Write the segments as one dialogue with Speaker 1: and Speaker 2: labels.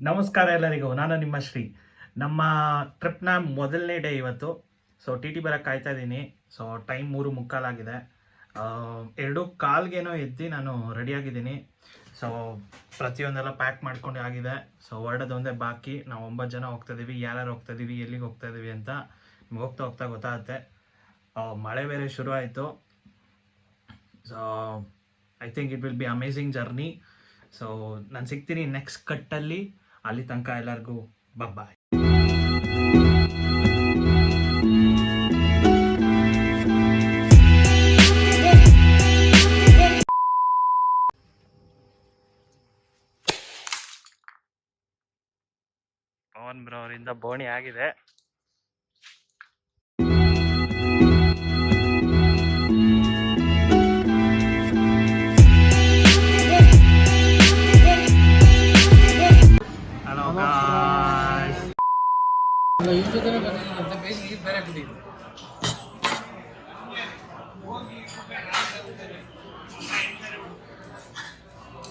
Speaker 1: ನಮಸ್ಕಾರ ಎಲ್ಲರಿಗೂ, ನಾನು ನಿಮ್ಮ ಶ್ರೀ. ನಮ್ಮ ಟ್ರಿಪ್ನ ಮೊದಲನೇ ಡೇ ಇವತ್ತು. ಸೊ ಟಿ ಬರೋಕ್ಕೆ ಕಾಯ್ತಾ ಇದ್ದೀನಿ. ಸೊ ಟೈಮ್ 3:45 ಆಗಿದೆ. 2:15ಗೇನೋ ಎದ್ದು ನಾನು ರೆಡಿಯಾಗಿದ್ದೀನಿ. ಸೊ ಪ್ರತಿಯೊಂದೆಲ್ಲ ಪ್ಯಾಕ್ ಮಾಡ್ಕೊಂಡು ಆಗಿದೆ. ಸೊ ಹೊರಡೋದು ಒಂದೇ ಬಾಕಿ. ನಾವು 9 ಜನ ಹೋಗ್ತಾಯಿದ್ದೀವಿ. ಯಾರ್ಯಾರು ಹೋಗ್ತಾಯಿದ್ದೀವಿ, ಎಲ್ಲಿಗೆ ಹೋಗ್ತಾಯಿದ್ದೀವಿ ಅಂತ ನಿಮ್ಗೆ ಹೋಗ್ತಾ ಹೋಗ್ತಾ ಗೊತ್ತಾಗುತ್ತೆ. ಮಳೆ ಬೇರೆ ಶುರು ಆಯಿತು. So I think it will be amazing journey. So ನಾನು ಸಿಗ್ತೀನಿ ನೆಕ್ಸ್ಟ್ ಕಟ್ಟಲ್ಲಿ. ಅಲ್ಲಿ ತನಕ ಎಲ್ಲರಿಗೂ ಬಾಯ್. ಪವನ್ ಬ್ರೋ ಅವರಿಂದ ಬೋಣಿ ಆಗಿದೆ.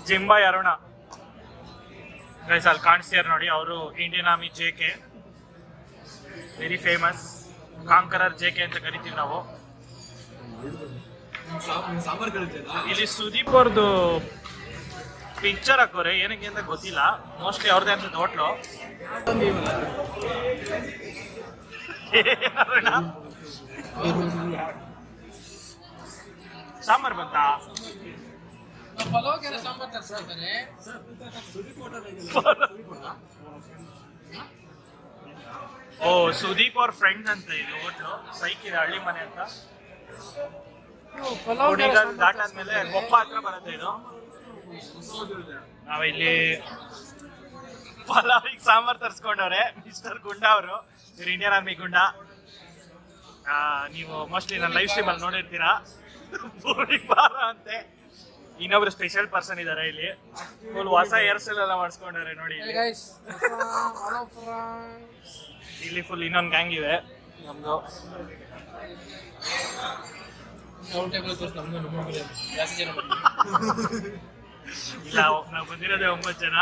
Speaker 1: ಜಿಂಬಾಯ್ ಅರುಣ ಗೈಸ್, ಅಲ್ಲಿ ಕಾಣಿಸ್ತೀರ ನೋಡಿ, ಅವರು Indian army JK, very famous conqueror JK ಅಂತ ಕರಿತೀವಿ ನಾವು. ಇಲ್ಲಿ ಸುದೀಪ್ ಅವ್ರದ್ದು ಪಿಕ್ಚರ್ ಹಾಕೋರೆ, ಏನಕ್ಕೆ ಅಂತ ಗೊತ್ತಿಲ್ಲ. ಮೋಸ್ಟ್ಲಿ ಅವ್ರದ್ದೇ ಅಂತ ಹೋಟ್ಲು. ಸಾಂಬಾರ್ ಬಂತಾ? ಓ, ಸುದೀಪ್ ಅವ್ರ ಫ್ರೆಂಡ್ ಅಂತ ಇದು ಹೋಟ್ಲು. ಸೈಕಿದೆ ಹಳ್ಳಿ ಮನೆ ಅಂತ. ದಾಟ ಆದ್ಮೇಲೆ ಕೊಪ್ಪ ಹತ್ರ ಬರುತ್ತೆ ಇದು. ನಾವಿಲ್ಲಿ ಪಲಾವಿಗೆ ಸಾಂಬಾರ್ ತರ್ಸ್ಕೊಂಡವ್ರೆ ಮಿಸ್ಟರ್ ಗುಂಡ ಅವರು. ಇವ್ರು ಇಂಡಿಯನ್ ಆರ್ಮಿ ಗುಂಡ. ನೀವು ಮೋಸ್ಟ್ಲಿ ನನ್ನ ಲೈವ್ ಸ್ಟ್ರೀಮ್ ಅಲ್ಲಿ ನೋಡಿರ್ತೀರಾ. ಬಾರ ಅಂತೆ. ಇನ್ನೊಬ್ರು ಸ್ಪೆಷಲ್ ಪರ್ಸನ್ ಇದಾರೆ ಇಲ್ಲಿ. ಫುಲ್ ಹೊಸ ಹೇರ್ ಸ್ಟೈಲ್ ಎಲ್ಲ ಮಾಡಿಸ್ಕೊಂಡವ್ರೆ ನೋಡಿ. ಇಲ್ಲಿ ಫುಲ್ ಇನ್ನೊಂದು ಗ್ಯಾಂಗ್ ಇದೆ ನಮ್ದು. ಇಲ್ಲ, ನಾವು ಬಂದಿರೋದೇ 9 ಜನ.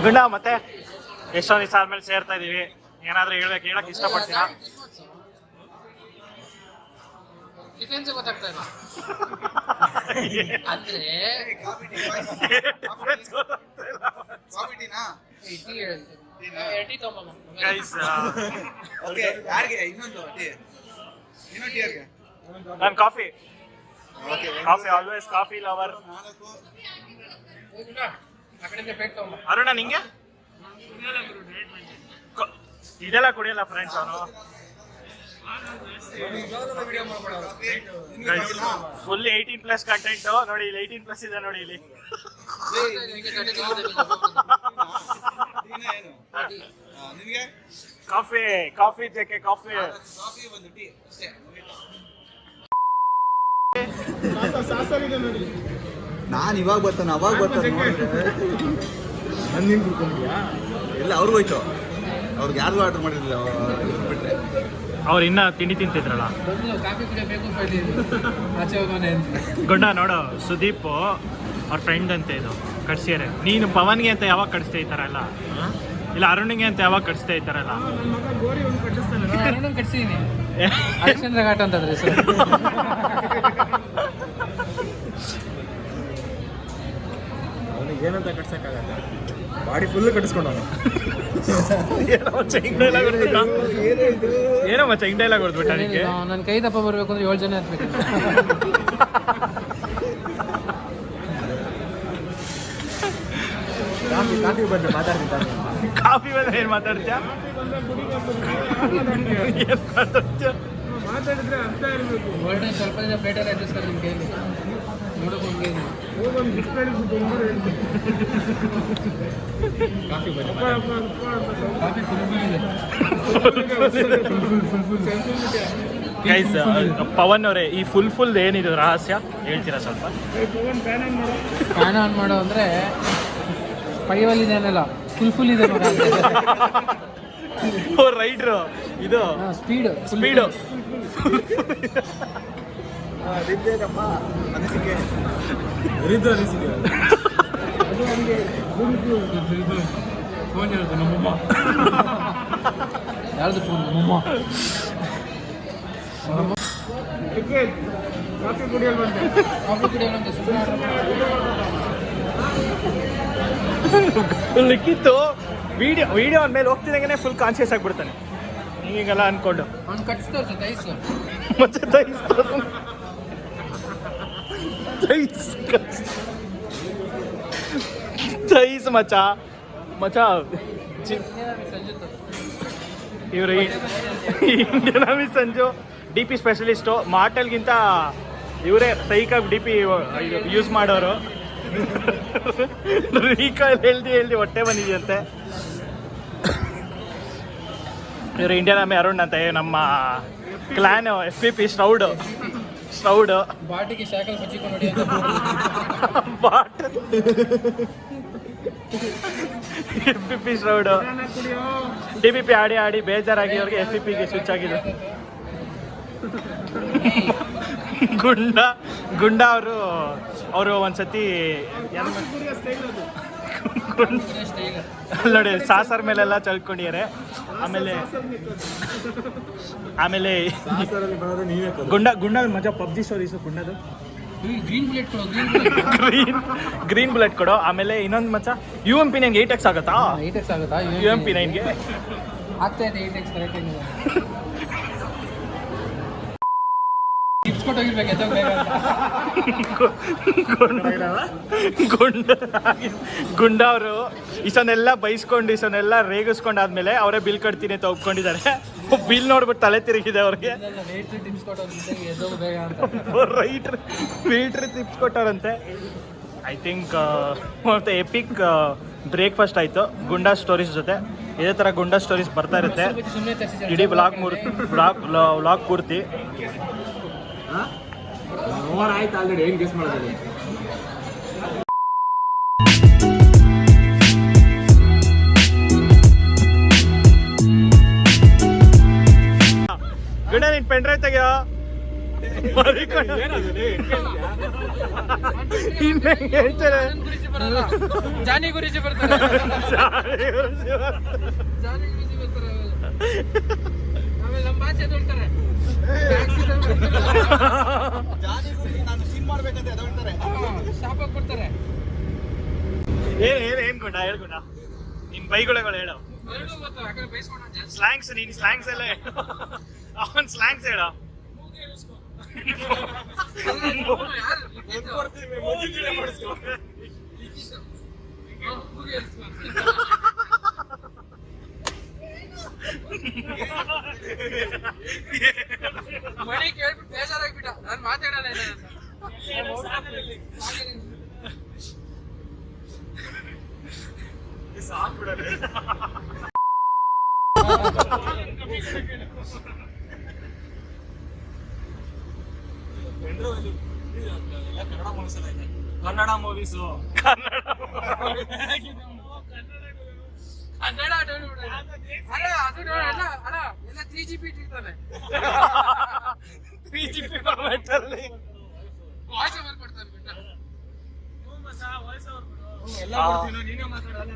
Speaker 1: ಗುಂಡ, ಮತ್ತೆ ಎಷ್ಟೊಂದು ದಿವಸ ಆದ್ಮೇಲೆ ಸೇರ್ತಾ ಇದೀವಿ. ಏನಾದ್ರೂ ಹೇಳಕ್ ಇಷ್ಟಪಡ್ತೀರಾ?
Speaker 2: ಗೊತ್ತಾಗ್ತಾ ಇಲ್ಲ ಅಂದ್ರೆ
Speaker 1: ನಾನು coffee always coffee lover. Aruna, ನಿಂಗೆ ಇದೆಲ್ಲ ಕುಡಿಯಲ್ಲ ಫ್ರೆಂಡ್ಸ್ ಅವನು. ಫುಲ್ 18+ ಕಂಟೆಂಟ್ ನೋಡಿ. ಇಲ್ಲಿ 18+ ಇದೆ ನೋಡಿ. ಇಲ್ಲಿ ಕಾಫಿ JK ಕಾಫಿ.
Speaker 3: ನಾನು ಇವಾಗ ಬರ್ತಾನೆ ನೀನು ಕುಡ್ಕೊಂಡ್ಯಾ? ಇಲ್ಲ, ಅವ್ರಿಗೂ ಹೋಯ್ತು. ಅವ್ರಿಗೆ ಯಾರಿಗೂ ಆರ್ಡರ್ ಮಾಡಿರಲಿಲ್ಲ ಬಿಟ್ಟರೆ.
Speaker 1: ಅವ್ರು ಇನ್ನ ತಿಂಡಿ ತಿಂತಿದ್ರಲ್ಲ. ಗುಂಡ ನೋಡು, ಸುದೀಪ್ ಅವ್ರ ಫ್ರೆಂಡ್ ಅಂತ ಇದು ಕಟ್ಸಿಯಾರೆ. ನೀನು ಪವನ್ಗೆ ಅಂತ ಯಾವಾಗ ಕಟ್ಸ್ತಾ ಇದ್ದಾರಲ್ಲ, ಇಲ್ಲ ಅರುಣ್ಗೆ ಅಂತ ಯಾವಾಗ ಕಟ್ಸ್ತಾ ಇದ್ದಾರಲ್ಲ.
Speaker 2: ಕಟ್ಸಿದೀನಿ. ಹರಿಶ್ಚಂದ್ರ ಘಾಟ್ ಅಂತಂದ್ರೆ ಸರ್.
Speaker 3: ಅವನಿಗೆ ಏನಂತ ಕಟ್ಸಕ್ಕಾಗಲ್ಲ, ಬಾಡಿ ಫುಲ್ ಕಟ್ಟಿಸ್ಕೊಂಡು.
Speaker 1: ಏನೋ ಚೈನ್ ಡೈಲಾಗ್ ಹೊಡೆದ್ಬಿಟ್ಟ.
Speaker 2: ನನ್ನ ಕೈ ದಪ್ಪ ಬರ್ಬೇಕು ಅಂದ್ರೆ 7 ಜನ ಇರ್ಬೇಕು.
Speaker 3: ಕಾಫಿ ಬಂದ್ರೆ ಮಾತಾಡ್ತೀನಿ.
Speaker 1: ಕಾಫಿ ಬಂದ್ರೆ ಏನ್ ಮಾತಾಡ್ತೀಯ?
Speaker 2: ಮಾತಾಡಿದ್ರೆ ಅರ್ಥ ಇರಬೇಕು. ಒಳ್ಳೆ ಸ್ವಲ್ಪ ದಿನ ಪ್ಲೇಟೆಲ್ಲ ಅಡ್ಜಸ್ಟ್ ನಿಮ್ಮ ಕೈಲಿ ನೋಡೋಕೆ
Speaker 1: ಗೈಸ್, ಪವನ್ ಅವರೇ, ಈ ಫುಲ್ ಏನಿದೆ ರಹಸ್ಯ ಹೇಳ್ತೀರಾ ಸ್ವಲ್ಪ?
Speaker 2: ಫ್ಯಾನ್ ಆನ್ ಮಾಡೋ ಅಂದರೆ 5 ಇದೆ ಅನ್ನಲ್ಲ, ಫುಲ್ ಇದೆ.
Speaker 1: ರೈಡ್ರು ಇದು
Speaker 2: ಸ್ಪೀಡು
Speaker 3: ನಿಂದೇನಪ್ಪ ಅನಿಸಿಕೆ
Speaker 2: ಫೋನ್ ಹೇಳ್ತು ನಮ್ಮಮ್ಮ. ಯಾರ್ದು ಫೋನ್? ನಮ್ಮಮ್ಮ. ಕಾಫಿ ಕುಡಿಯೋಣಂತೆ
Speaker 1: ಲಿಕ್ಕಿತ್ತು ವಿಡಿಯೋ ಅಂದಮೇಲೆ ಹೋಗ್ತಿದ್ದಂಗೆ ಫುಲ್ ಕಾನ್ಶಿಯಸ್ ಆಗಿಬಿಡ್ತಾನೆ ಹೀಗೆಲ್ಲ ಅನ್ಕೊಂಡು
Speaker 2: ಅವ್ನು ಕಟ್ಸ್ತಾರೆ ತೈಸು
Speaker 1: ಮತ್ತೆ ತೈಸ್ ಮಚ ಇವರು Indian army Sanju DP specialist ಮಾಟಲ್ಗಿಂತ ಇವರೇ ಸೈಕಾಗಿ DP ಯೂಸ್ ಮಾಡೋರು. ರೀಕಾಲ್ ಹೇಳ್ದಿ ಹೊಟ್ಟೆ ಬಂದಿದೆಯಂತೆ. ಇವರು ಇಂಡಿಯನ್ ಆರ್ಮಿ ಅರುಣ್ ಅಂತ ನಮ್ಮ ಕ್ಲಾನ್ FPP ಸ್ಟೌಡ್
Speaker 2: ಬಾಟಿಗೆ ಶಾಕಲ್ ಬಚ್ಚಿಕೊಂಡು ನೋಡಿ
Speaker 1: ಬಾಟ್ FPP ಸ್ಟೌಡ್ DPP ಆಡಿ ಬೇಜಾರಾಗಿ ಅವ್ರಿಗೆ FPPಗೆ ಸ್ವಿಚ್ ಆಗಿದೆ. ಗುಂಡ ಅವರು ಒಂದ್ಸತಿ ನೋಡಿ ಸಾಸರ್ ಮೇಲೆಲ್ಲ ಚಳ್ಕೊಂಡಿದ್ದಾರೆ. ಆಮೇಲೆ ಗುಂಡ ಮಜಾ ಪಬ್ಜಿ ಸ್ಟೋರೀಸು ಗುಂಡದು ಗ್ರೀನ್ ಬುಲೆಟ್ ಕೊಡೋ. ಆಮೇಲೆ ಇನ್ನೊಂದು ಮಚ್ಚ UMP 9 8x ಆಗುತ್ತಾ?
Speaker 2: 8x ಆಗುತ್ತಾ?
Speaker 1: UMP 9ಗೆ
Speaker 2: ಆಗ್ತಾ ಇದೆ 8x ಕರೆಕ್ಟ್. ಟಿಪ್ಸ್ ಕೊಟ್ಟೋಗಿರ್ಬೇಕು ಎದ್ದು
Speaker 1: ಗುಂಡ ಅವರು ಇಸನ್ನೆಲ್ಲ ಬೈಸ್ಕೊಂಡು ಇಸನ್ನೆಲ್ಲ ರೇಗಿಸ್ಕೊಂಡಾದ್ಮೇಲೆ ಅವರೇ ಬಿಲ್ ಕಟ್ತೀನಿ ಅಂತ ಒಪ್ಕೊಂಡಿದ್ದಾರೆ. ಬಿಲ್ ನೋಡ್ಬಿಟ್ಟು ತಲೆ ತಿರುಗಿದೆ ಅವ್ರಿಗೆ.
Speaker 2: ಟಿಪ್ಸ್ ಕೊಟ್ಟೋಗಿ
Speaker 1: ರೈಟ್ರ್ ಟಿಪ್ಸ್ ಕೊಟ್ಟವ್ರಂತೆ. ಐ ಥಿಂಕ್ ಮತ್ತೆ ಎಪಿಕ್ ಬ್ರೇಕ್ಫಾಸ್ಟ್ ಆಯಿತು ಗುಂಡಾ ಸ್ಟೋರೀಸ್ ಜೊತೆ. ಇದೇ ಥರ ಗುಂಡಾ ಸ್ಟೋರೀಸ್ ಬರ್ತಾ ಇರುತ್ತೆ ಇಡೀ ವ್ಲಾಗ್ ಪೂರ್ತಿ.
Speaker 2: ಓವರ್ ಆಯ್ತು ಆಲ್ರೆಡಿ, ಏನು ಗೆಸ್ ಮಾಡೋದಿಲ್ಲ.
Speaker 1: ಗುಂಡ ನೀನ್ ಪೆನ್ ಡ್ರೈವ್ ತೆಗಿಯೋ. ಹೇಳ್ತಾರೆ
Speaker 2: ಜಾನಿ ಗುರುಜಿ ಬರ್ತಾರೆ. ಆಮೇಲೆ ನಮ್ಮ ಭಾಷೆ ಹೇಳ್ತಾರೆ ಶಾಪ ಕೊಡ್ತಾರೆ.
Speaker 1: ಏನ್ ಗುಂಡ ಹೇಳ್ಗುಂಡ ನಿನ್ ಬೈಗುಳಗಳು ಹೇಳು. ಸ್ಲ್ಯಾಂಗ್ಸ್ ನೀನ್ ಸ್ಲ್ಯಾಂಗ್ಸ್ ಎಲ್ಲ ಅವನ್ ಸ್ಲ್ಯಾಂಗ್ಸ್ ಹೇಳ.
Speaker 2: ಮನೆ ಕೇಳ್ಬಿಟ್ಟು ಬೇಜಾರಾಗ್ಬಿಟ್ಟ, ನಾನು ಮಾತಾಡಲ್ಲ
Speaker 1: ಕನ್ನಡ ಮೂವೀಸು
Speaker 2: ಕನ್ನಡ ಅದು ಅಲ್ಲ 3GP ಇರ್ತಾನೆ.
Speaker 1: 3GP ಫಾರ್ಮ್ಯಾಟ್ ಅಲ್ಲಿ
Speaker 2: ವಾಯ್ಸ್ ಓವರ್ ಕೊಡ್ತಾನೆ ಬಿಟ್ಟ. ಎಲ್ಲ ಕೊಡ್ತೀನಿ, ನೀನೇ ಮಾತಾಡಲ್ಲ.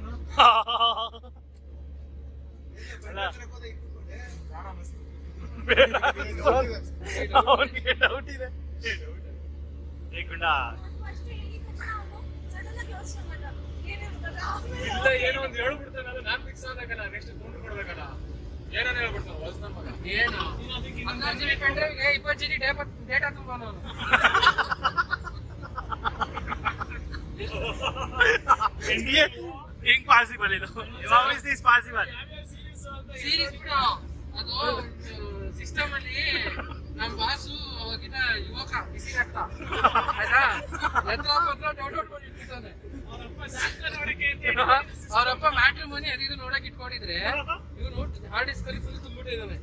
Speaker 1: ಅವನಿಗೆ ಡೌಟ್ ಇದೆ.
Speaker 2: ಇಲ್ಲ ಏನೋ ಒಂದು ಹೇಳ್ಬಿಡ್ತಾನೆ, ಅದು ನಾನು ಫಿಕ್ಸ್ ಆದಾಗಲ್ಲ, ನೆಕ್ಸ್ಟ್ ದುಡ್ಡು ಕೊಡ್ಬೇಕಲ್ಲ, ಏನೋ ಹೇಳ್ಬಿಡ್ತಾನೆ ಹೊಸ ಮಗ. ಏನು 16 GB ಪೆಂಡ್ರೈವ್ಗೆ 20 GB ಡೇಟಾ ತುಂಬೋನು.
Speaker 1: ಹೆಂಗ್ ಪಾಸಿಬಲ್ ಇದು? How is this possible?
Speaker 2: Series ಬಿಡು, ಅದು ಸಿಸ್ಟಮ್ ಅಲ್ಲಿ ನಮ್ಮ ಬಾಸು ಅವಾಗಿನ ಯುವಕ ಬಿಸಿ ರಕ್ತ ಆಯ್ತಾ, ಎತ್ರ ಪತ್ರ ಡೌನ್ಲೋಡ್ ಮಾಡಿ ಇಟ್ಟಿದ್ದಾನೆ. ಅವರಪ್ಪ ಮ್ಯಾಟ್ರಿಮೋನಿ ಅದು ನೋಡಕ್ ಇಟ್ಕೊಂಡಿದ್ರೆ ಇವನು ಹಾರ್ಡ್ ಡಿಸ್ಕ್ ಅಲ್ಲಿ ಫುಲ್ ತುಂಬಿಟ್ಟಿದ್ದಾನೆ.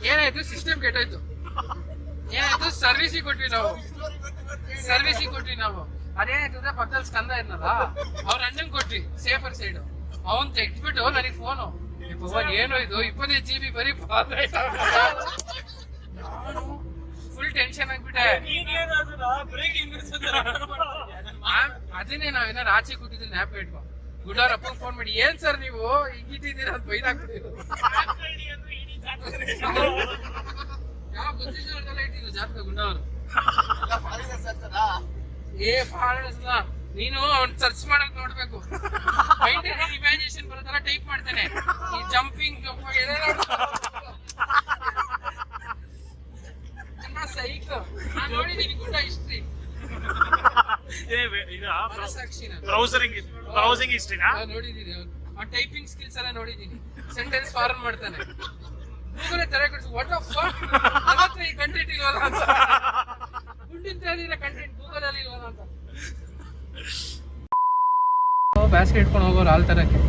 Speaker 2: ಏನಾಯ್ತು, ಸಿಸ್ಟಮ್ ಕೆಟ್ಟೋಯ್ತು. ಏನಾಯ್ತು, ಸರ್ವಿಸಿಗೆ ಕೊಟ್ವಿ ನಾವು. ಅದೇನಾಯ್ತು ಅಂದ್ರೆ ಪಕ್ಕದಲ್ಲಿ ಸ್ಕಂದ ಇದ್ನಲ್ಲ, ಅವ್ರ ಅಣ್ಣಂಗ್ ಕೊಟ್ವಿ ಸೇಫರ್ ಸೈಡ್. ಅವನ್ ತೆಗ್ದ್ಬಿಟ್ಟು ನನಗೆ ಫೋನು, ಏನೋ ಇದು 25 GB ಬರೀ ನಾನು ಫುಲ್ ಫುಲ್ ಟೆನ್ಷನ್ ಆಗ್ಬಿಟ್ಟೆ. ಅದನ್ನೇ ನಾವೇನಾರು ಆಚೆ ಕೂತಿದ್ದೀನಿ ನ್ಯಾಪ್ ಇಟ್ಕೊ ಗುಡ್ಡವ್ರ ಅಪ್ಪ ಫೋನ್ ಮಾಡಿ ಏನ್ ಸರ್ ನೀವು ಹಿಂಗಿಟ್ಟಿದ್ದೀರಾ ಅಂತ ಬೈದಾಕ್ಬಿಟ್ಟಿದ್ರು. ಯಾವ ಬುದ್ಧಿಜೀವನದಲ್ಲ ಇಟ್ಟಿದ್ರು ಜಾತಕ ಗುಡ್ಡವ್ರು. ಏ ಫಾರಿನರ್ಸ್ ನೀನು ಸರ್ಚ್ ಮಾಡಕ್ ನೋಡ್ಬೇಕು. ಇಮ್ಯಾಜಿನೇಷನ್ ಬರೋದಲ್ಲ ಟೈಪ್ ಮಾಡ್ತೇನೆ ಈ ಜಂಪಿಂಗ್ ಸೈಕ್ ನಾನು ನೋಡಿದ್ದೀನಿ ಗುಡ್ಡ ಹಿಸ್ಟ್ರಿ
Speaker 1: ಬ್ರೌಸಿಂಗ್ ಹಿಸ್ಟ್ರಿನಾ
Speaker 2: ನೋಡಿದ್ದೀನಿ. ಆ ಟೈಪಿಂಗ್ ಸ್ಕಿಲ್ಸ್ ಎಲ್ಲ ನೋಡಿದ್ದೀನಿ. ಸೆಂಟೆನ್ಸ್ ಫಾರ್ಮ್ ಮಾಡ್ತಾನೆ. ಗೂಗಲ್ ತಲೆ ಕೊಡಿಸಿ ವಾಟ್ ಆಫ್ ಅದತ್ರ ಈ ಕಂಟೆಂಟ್ ಇಲ್ವಲ್ಲ ಅಂತ. ಗುಡ್ಡಿನ ಕಂಟೆಂಟ್ ಗೂಗಲ್ ಅಲ್ಲಿ ಇಲ್ವಲ್ಲ ಅಂತ. ಬ್ಯಾಸ್ಕೆಟ್ ಇಟ್ಕೊಂಡು ಹೋಗೋರು ಹಾಲ್ ತರಕ್ಕೆ.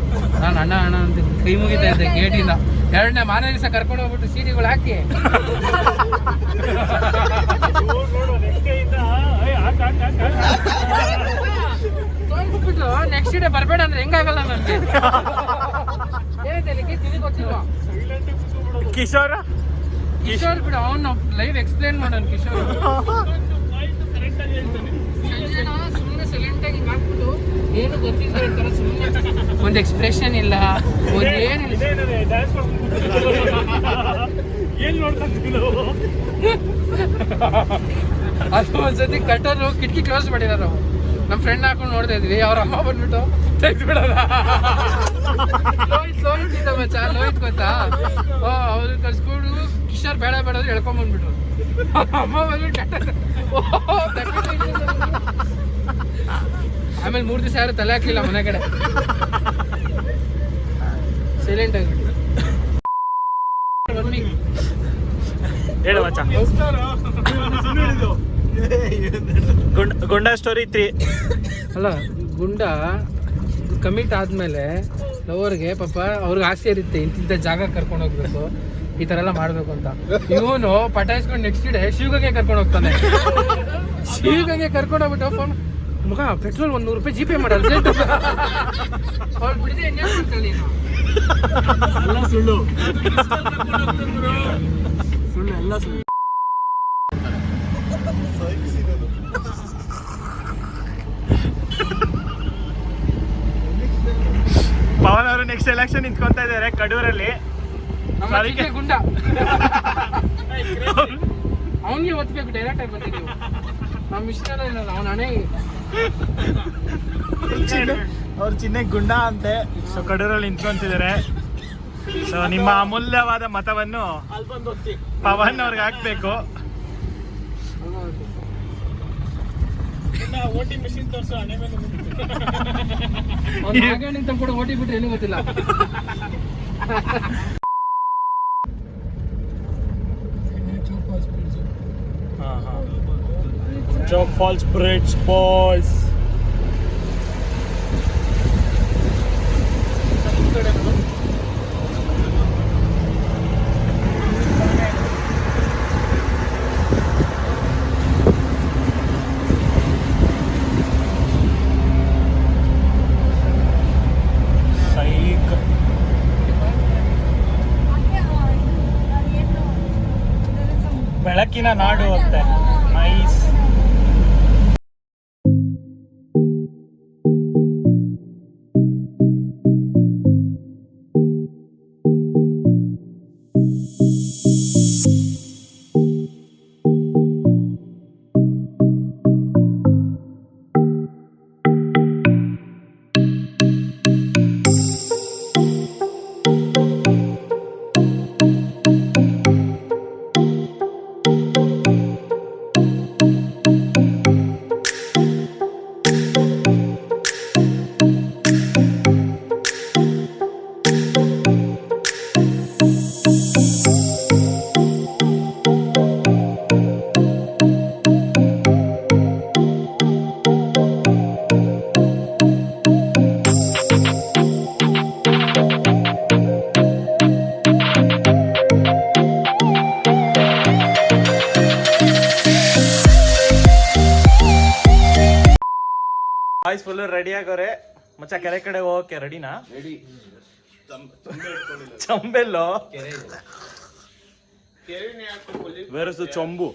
Speaker 2: ನಾನು ಅಣ್ಣ ಅಂತ ಕೈ ಮುಗಿತಾ ಇದ್ದೆ ಗೇಟಿಂದ. ಎರಡನೇ ಮಾರನೇ ದಿವಸ ಕರ್ಕೊಂಡು ಹೋಗ್ಬಿಟ್ಟು ಸೀಡಿಗಳು ಹಾಕಿ ತೋರಿಸ್ಬಿಟ್ಟು ನೆಕ್ಸ್ಟ್ ಡೇ ಬರ್ಬೇಡ ಅಂದ್ರೆ ಹೆಂಗಾಗಲ್ಲ ನನ್ಗೆ. ಏನಿದೆ ತಿಳಿ ಗೊತ್ತಿಲ್ವ
Speaker 1: ಕಿಶೋರ್
Speaker 2: ಬಿಡು ಅವನು ಲೈವ್ ಎಕ್ಸ್ಪ್ಲೇನ್ ಮಾಡೋನು ಕಿಶೋರ್. ಸುಮ್ಮನೆ ಸೈಲೆಂಟ್ ಆಗಿ ಹಾಕ್ಬಿಟ್ಟು ಏನು ಗೊತ್ತಿಲ್ಲ ಹೇಳ್ತಾರೆ. ಸುಮ್ಮನೆ ಒಂದು ಎಕ್ಸ್ಪ್ರೆಷನ್ ಇಲ್ಲ ಏನಿಲ್ಲ. ಅದು ಒಂದ್ಸತಿ ಕಟ್ಟರು ಕಿಟಕಿ ಕ್ಲೋಸ್ ಮಾಡಿದಾರ. ನಮ್ಮ ಫ್ರೆಂಡ್ ಹಾಕೊಂಡು ನೋಡ್ತಾ ಇದ್ವಿ. ಅವ್ರ ಅಮ್ಮ ಬಂದ್ಬಿಟ್ಟು ತೆಗ್ದ್ಬಿಡೋದ. ಲೋಹಿತ್ ಇದ್ದ ಮಚ್ಚ ಲೋಹಿತ್ ಗೊತ್ತಾ. ಅವ್ರು ಕಳ್ಸ್ಕೊಂಡು ಕಿಶೋರ್ ಬೇಡ ಬೇಡ ಅಂದ್ರೆ ಎಳ್ಕೊಂಡ್ ಬಂದ್ಬಿಟ್ರು. ಅಮ್ಮ ಬಂದ್ಬಿಟ್ಟು ಆಮೇಲೆ 3 ದಿವಸ ಯಾರು ತಲೆ ಹಾಕ್ಲಿಲ್ಲ ಮನೆ ಕಡೆ. ಸೈಲೆಂಟ್ ಆಗಿಬಿಟ್ಟು
Speaker 1: ಹೇಳು ಮಚ್ಚ. ಗುಂಡ ಸ್ಟೋರಿ 3
Speaker 2: ಅಲ್ಲ ಗುಂಡ ಕಮಿಟ್ ಆದ್ಮೇಲೆ ಲವರ್ಗೆ ಪಾಪ ಅವ್ರಿಗೆ ಆಸೆ ಇರುತ್ತೆ ಇಂತಿಂತ ಜಾಗ ಕರ್ಕೊಂಡು ಹೋಗ್ಬೇಕು ಈ ತರ ಎಲ್ಲ ಮಾಡ್ಬೇಕು ಅಂತ. ಇವನು ಪಟಾಯಿಸ್ಕೊಂಡು ನೆಕ್ಸ್ಟ್ ಡೇ ಶಿವಗಂಗೆ ಕರ್ಕೊಂಡು ಹೋಗ್ತಾನೆ. ಶಿವಗಂಗೆ ಕರ್ಕೊಂಡು ಹೋಗ್ಬಿಟ್ಟು ಫೋನ್ ಮಗ ಪೆಟ್ರೋಲ್ 100 ರೂಪಾಯಿ ಜಿ ಪೇ ಮಾಡಲ್ಲ ಅವ್ರು ಬಿಡದೆ ಹೆಂಗೆ ನೀನು ಎಲ್ಲ ಸುಳ್ಳು ಎಲ್ಲ ಸುಳ್ಳು.
Speaker 1: ಪವನ್ ಅವರು ನೆಕ್ಸ್ಟ್ ಎಲೆಕ್ಷನ್ ನಿಂತ್ಕೊಂತ ಇದ್ದಾರೆ ಕಡೂರಲ್ಲಿ.
Speaker 2: ಗುಂಡ ಅವನಿಗೆ ಒತ್ತಬೇಕು ಡೈರೆಕ್ಟ್ ಆಗಿ ಬಂದಿದ್ದೀವಿ. ನಮ್ಮ ಇಷ್ಟ ಅವನ ಹಣೆ
Speaker 1: ಅವ್ರ ಚಿನ್ನ ಗುಂಡ ಅಂತೆ. ಸೊ ಕಡೂರಲ್ಲಿ ನಿಂತ್ಕೊಂತಿದ್ದಾರೆ. ಸೊ ನಿಮ್ಮ ಅಮೂಲ್ಯವಾದ ಮತವನ್ನು ಪವನ್ ಅವ್ರಿಗೆ ಹಾಕ್ಬೇಕು.
Speaker 2: ವೋಟಿಂಗ್ ಮೆಷಿನ್ ತೋರಿಸು ಹಣೆ ಮೇಲೆ ಕೂಡ ಓಟಿ ಬಿಟ್ರೆ ಏನೂ ಗೊತ್ತಿಲ್ಲ.
Speaker 1: Joke Falls Bridge, boys. ಬೆಳಕಿನ ನಾಡು ಅಂತೆ. ನೈಸ್. ಬಾಯ್ಸ್ ಫುಲ್ ರೆಡಿ ಆಗೋರೆ ಮಚ್ಚ. ಕೆರೆ ಕಡೆ ಹೋಗಕ್ಕೆ ರೆಡಿನಾ? ಚಂಬೆಲ್ಲೋ ವೇರ್ ಇಸ್ ದ ಚೊಂಬು?